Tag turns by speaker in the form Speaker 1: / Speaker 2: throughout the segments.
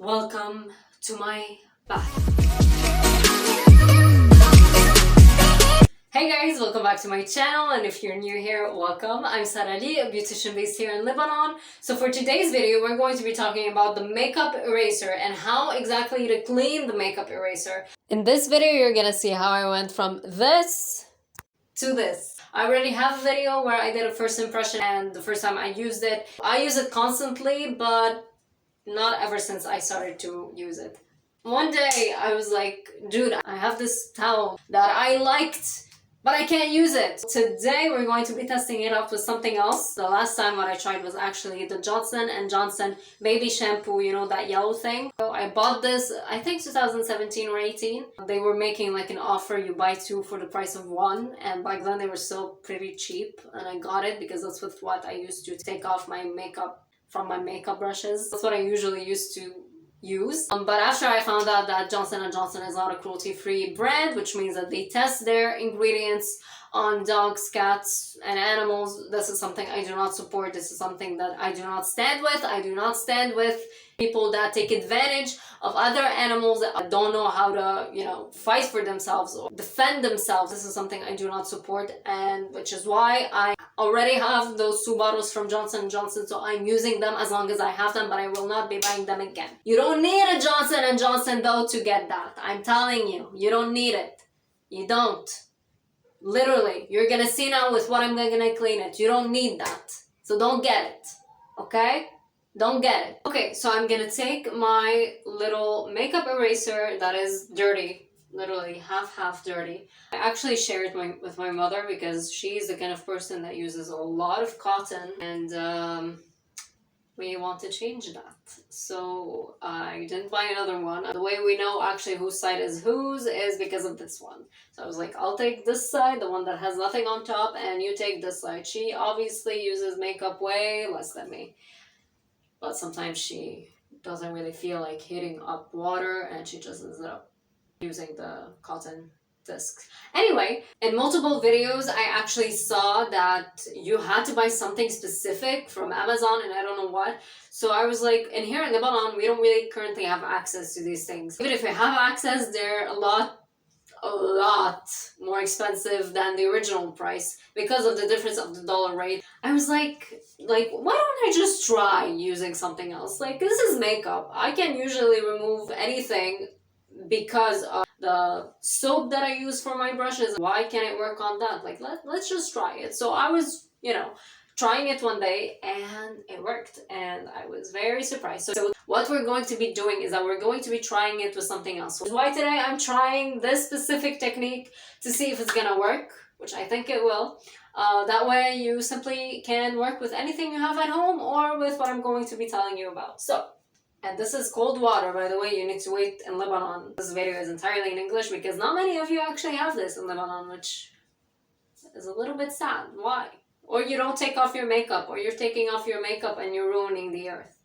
Speaker 1: Welcome to my bath. Hey guys, welcome back to my channel, and if you're new here, welcome. I'm Sahra, a beautician based here in Lebanon. So for today's video, we're going to be talking about the makeup eraser and how exactly to clean the makeup eraser. In this video, you're gonna see how I went from this to this. I already have a video where I did a first impression and the first time I used it. I use it constantly, but not ever since I started to use it. One day I was like, dude, I have this towel that I liked, but I can't use it. Today we're going to be testing it out with something else. The last time what I tried was actually the Johnson & Johnson baby shampoo, you know, that yellow thing. So I bought this, I think 2017 or 18. They were making like an offer, you buy two for the price of one, and back then they were still pretty cheap, and I got it because that's with what I used to take off my makeup from my makeup brushes. That's what I usually used to use. But after I found out that Johnson & Johnson is not a cruelty-free brand, which means that they test their ingredients on dogs, cats, and animals, this is something I do not support. This is something that I do not stand with. I do not stand with people that take advantage of other animals that don't know how to, you know, fight for themselves or defend themselves. This is something I do not support, and which is why I already have those two bottles from Johnson & Johnson, so I'm using them as long as I have them, but I will not be buying them again. You don't need a Johnson & Johnson though to get that. I'm telling you, you don't need it. You don't. Literally, you're gonna see now with what I'm gonna clean it. You don't need that. So don't get it. Okay? Don't get it. Okay, so I'm gonna take my little makeup eraser that is dirty. Literally half dirty. I actually shared with my mother because she's the kind of person that uses a lot of cotton, and we want to change that. So I didn't buy another one. The way we know actually whose side is whose is because of this one. So I was like, I'll take this side, the one that has nothing on top, and you take this side. She obviously uses makeup way less than me, but sometimes she doesn't really feel like heating up water, and she just ends up using the cotton discs. Anyway, in multiple videos I actually saw that you had to buy something specific from Amazon, and I don't know what. So I was like, and here in Lebanon we don't really currently have access to these things. Even if we have access, they're a lot more expensive than the original price because of the difference of the dollar rate. I was like why don't I just try using something else? Like, this is makeup. I can usually remove anything because of the soap that I use for my brushes. Why can't it work on that? Like, let's just try it. So I was, you know, trying it one day and it worked, and I was very surprised. So what we're going to be doing is that we're going to be trying it with something else. Which is why today I'm trying this specific technique to see if it's gonna work, which I think it will. That way you simply can work with anything you have at home or with what I'm going to be telling you about. So, and this is cold water, by the way. You need to wait in Lebanon. This video is entirely in English because not many of you actually have this in Lebanon, which is a little bit sad. Why? Or you don't take off your makeup, or you're taking off your makeup and you're ruining the earth.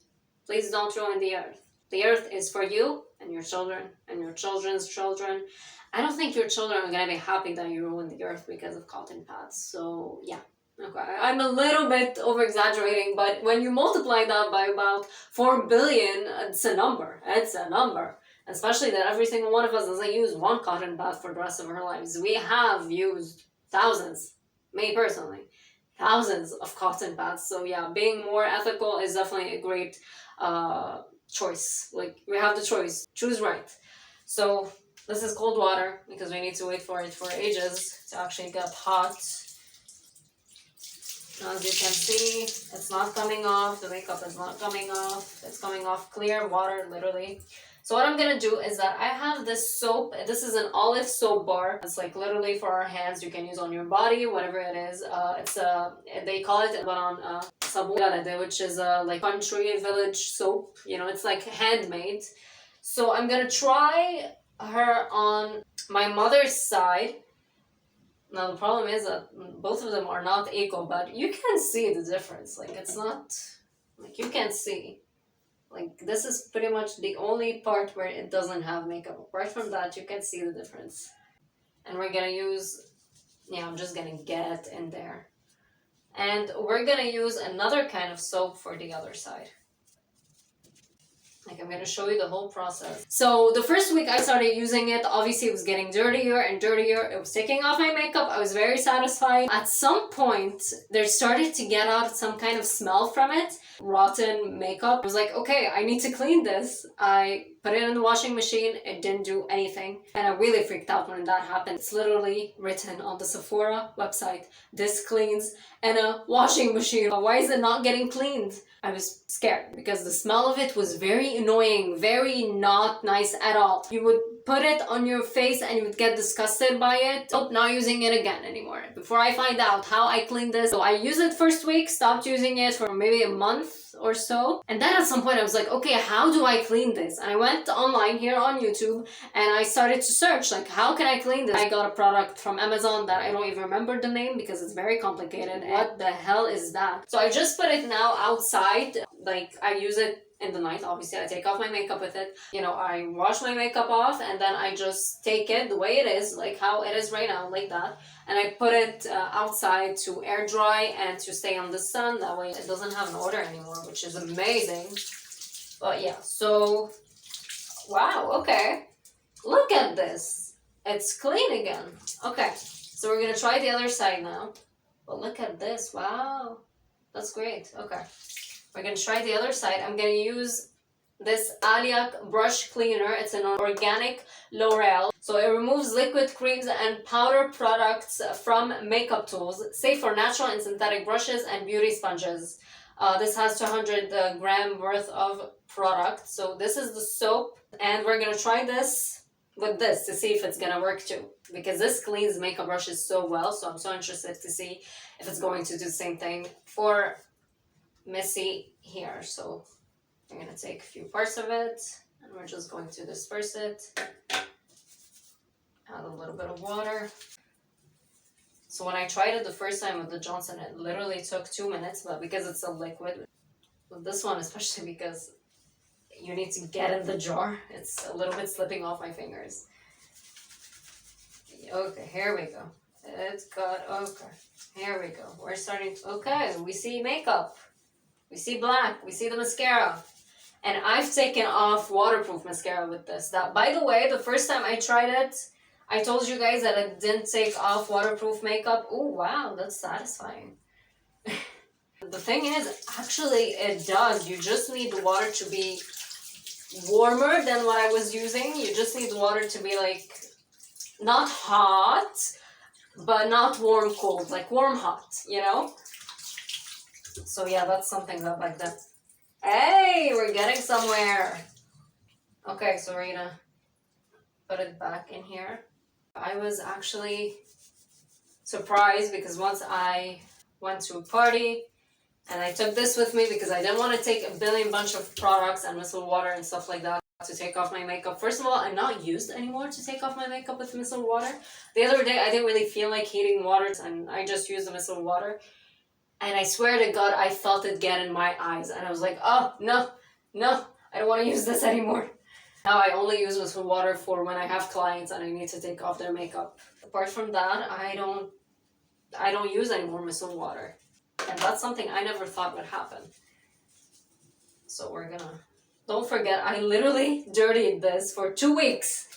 Speaker 1: Please don't ruin the earth. The earth is for you and your children and your children's children. I don't think your children are going to be happy that you ruined the earth because of cotton pads. So yeah. Okay, I'm a little bit over-exaggerating, but when you multiply that by about 4 billion, it's a number. It's a number. Especially that every single one of us doesn't use one cotton pad for the rest of our lives. We have used thousands, me personally, thousands of cotton pads. So yeah, being more ethical is definitely a great choice. Like, we have the choice. Choose right. So this is cold water because we need to wait for it for ages to actually get hot. As you can see, it's not coming off. The makeup is not coming off. It's coming off clear water, literally. So what I'm gonna do is that I have this soap. This is an olive soap bar. It's like literally for our hands. You can use on your body, whatever it is. They call it on sabun, which is like country village soap. You know, it's like handmade. So I'm gonna try her on my mother's side. Now the problem is that both of them are not equal, but you can see the difference. Like, it's not, like, you can see. Like, this is pretty much the only part where it doesn't have makeup. Apart from that, you can see the difference. And we're gonna use, yeah, I'm just gonna get in there. And we're gonna use another kind of soap for the other side. Like, I'm gonna show you the whole process. So the first week I started using it, obviously it was getting dirtier and dirtier. It was taking off my makeup. I was very satisfied. At some point, there started to get out some kind of smell from it. Rotten makeup. I was like, okay, I need to clean this. I put it in the washing machine. It didn't do anything. And I really freaked out when that happened. It's literally written on the Sephora website. This cleans in a washing machine. Why is it not getting cleaned? I was scared because the smell of it was very annoying, very not nice at all. You would put it on your face and you would get disgusted by it. Nope, not using it again anymore. Before I find out how I clean this, so I used it first week, stopped using it for maybe a month or so. And then at some point I was like, okay, how do I clean this? And I went online here on YouTube and I started to search, like, how can I clean this? I got a product from Amazon that I don't even remember the name because it's very complicated. What the hell is that? So I just put it now outside. Like, I use it in the night. Obviously I take off my makeup with it. You know, I wash my makeup off and then I just take it the way it is, like how it is right now, like that, and I put it outside to air dry and to stay on the sun. That way it doesn't have an odor anymore, which is amazing. But yeah, so wow, okay, look at this, it's clean again. Okay, so we're gonna try the other side now. But look at this, wow, that's great. Okay, we're gonna try the other side. I'm gonna use this Aliak brush cleaner. It's an organic L'Oreal. So it removes liquid creams and powder products from makeup tools, safe for natural and synthetic brushes and beauty sponges. This has 200 gram worth of product. So this is the soap, and we're gonna try this with this to see if it's gonna work too, because this cleans makeup brushes so well. So I'm so interested to see if it's going to do the same thing for messy hair. So I'm gonna take a few parts of it and we're just going to disperse it. Add a little bit of water. So when I tried it the first time with the Johnson, it literally took 2 minutes, but because it's a liquid, with this one especially, because you need to get in the jar, it's a little bit slipping off my fingers. Okay, here we go. It's good. Okay, here we go. We're starting. Okay, we see makeup. We see black. We see the mascara. And I've taken off waterproof mascara with this. That, by the way, the first time I tried it, I told you guys that it didn't take off waterproof makeup. Oh, wow, that's satisfying. The thing is, actually, it does. You just need the water to be warmer than what I was using. You just need the water to be like, not hot, but not warm cold, like warm hot, you know? So yeah, that's something that like that. Hey, we're getting somewhere. Okay, so we're gonna put it back in here. I was actually surprised because once I went to a party and I took this with me because I didn't want to take a billion bunch of products and micellar water and stuff like that to take off my makeup. First of all, I'm not used anymore to take off my makeup with micellar water. The other day, I didn't really feel like heating water and I just used the micellar water. And I swear to God, I felt it get in my eyes. And I was like, oh, no, I don't want to use this anymore. Now I only use micellar water for when I have clients and I need to take off their makeup. Apart from that, I don't use any more micellar water. And that's something I never thought would happen. So we're gonna... Don't forget, I literally dirtied this for 2 weeks.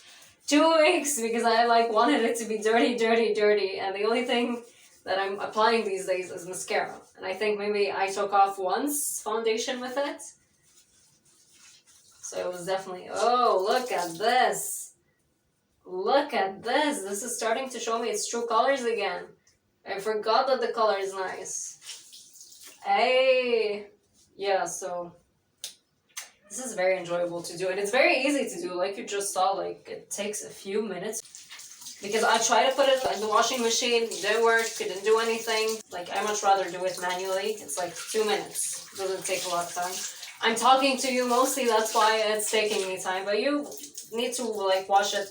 Speaker 1: 2 weeks because I like wanted it to be dirty. And the only thing that I'm applying these days is mascara. And I think maybe I took off once foundation with it. So it was definitely, oh, look at this. Look at this. This is starting to show me its true colors again. I forgot that the color is nice. Hey. Yeah, so this is very enjoyable to do. And it's very easy to do. Like you just saw, like it takes a few minutes. Because I tried to put it in the washing machine, it didn't work, it didn't do anything. Like, I much rather do it manually. It's like 2 minutes. It doesn't take a lot of time. I'm talking to you mostly, that's why it's taking me time. But you need to, like, wash it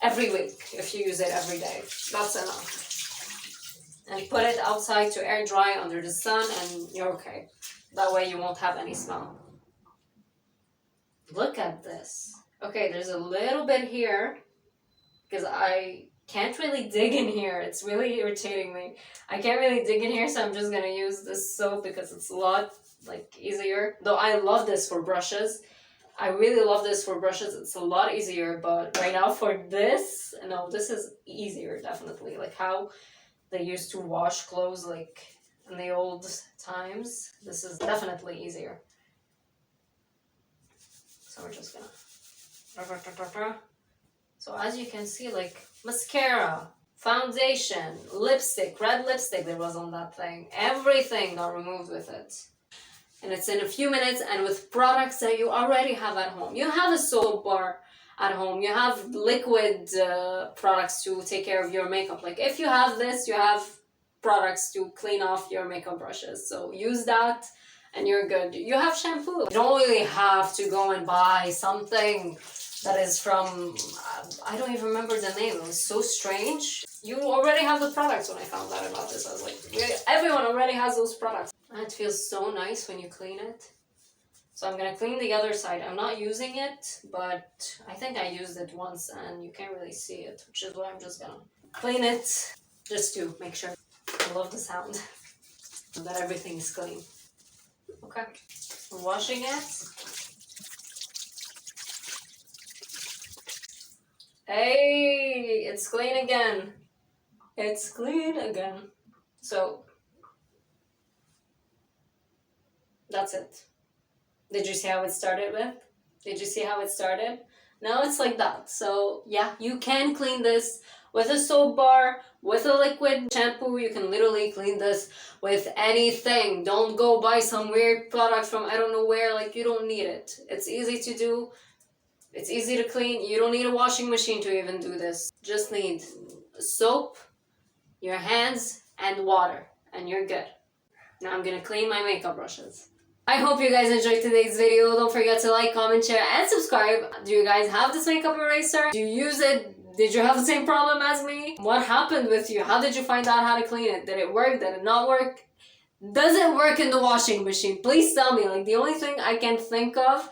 Speaker 1: every week if you use it every day. That's enough. And put it outside to air dry under the sun and you're okay. That way you won't have any smell. Look at this. Okay, there's a little bit here. Because I can't really dig in here. It's really irritating me. I can't really dig in here, so I'm just going to use this soap because it's a lot like easier. Though I love this for brushes. I really love this for brushes. It's a lot easier, but right now for this, no, this is easier, definitely. Like how they used to wash clothes like in the old times. This is definitely easier. So we're just gonna... So as you can see, like mascara, foundation, lipstick, red lipstick there was on that thing. Everything got removed with it. And it's in a few minutes and with products that you already have at home. You have a soap bar at home. You have liquid products to take care of your makeup. Like if you have this, you have products to clean off your makeup brushes. So use that and you're good. You have shampoo. You don't really have to go and buy something that is from, I don't even remember the name. It was so strange. You already have the products. When I found out about this, I was like, everyone already has those products. And it feels so nice when you clean it. So I'm gonna clean the other side. I'm not using it, but I think I used it once and you can't really see it, which is why I'm just gonna clean it just to make sure. I love the sound that everything is clean. Okay, I'm washing it. Hey, it's clean again. It's clean again. So that's it. Did you see how it started with? Did you see how it started? Now it's like that. So yeah, you can clean this with a soap bar, with a liquid shampoo. You can literally clean this with anything. Don't go buy some weird product from I don't know where. Like you don't need it. It's easy to do. It's easy to clean. You don't need a washing machine to even do this. Just need soap, your hands, and water, and you're good. Now I'm gonna clean my makeup brushes. I hope you guys enjoyed today's video. Don't forget to like, comment, share, and subscribe. Do you guys have this makeup eraser? Do you use it? Did you have the same problem as me? What happened with you? How did you find out how to clean it? Did it work? Did it not work? Does it work in the washing machine? Please tell me. Like the only thing I can think of,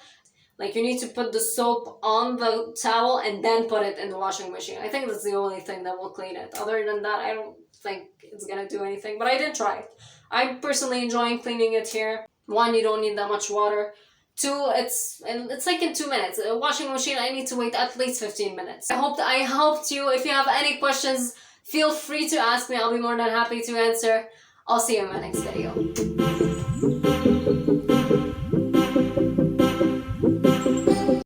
Speaker 1: like you need to put the soap on the towel and then put it in the washing machine. I think that's the only thing that will clean it. Other than that, I don't think it's gonna do anything, but I did try it. I'm personally enjoying cleaning it here. One, you don't need that much water. Two, it's like in 2 minutes. A washing machine, I need to wait at least 15 minutes. I hope that I helped you. If you have any questions, feel free to ask me. I'll be more than happy to answer. I'll see you in my next video.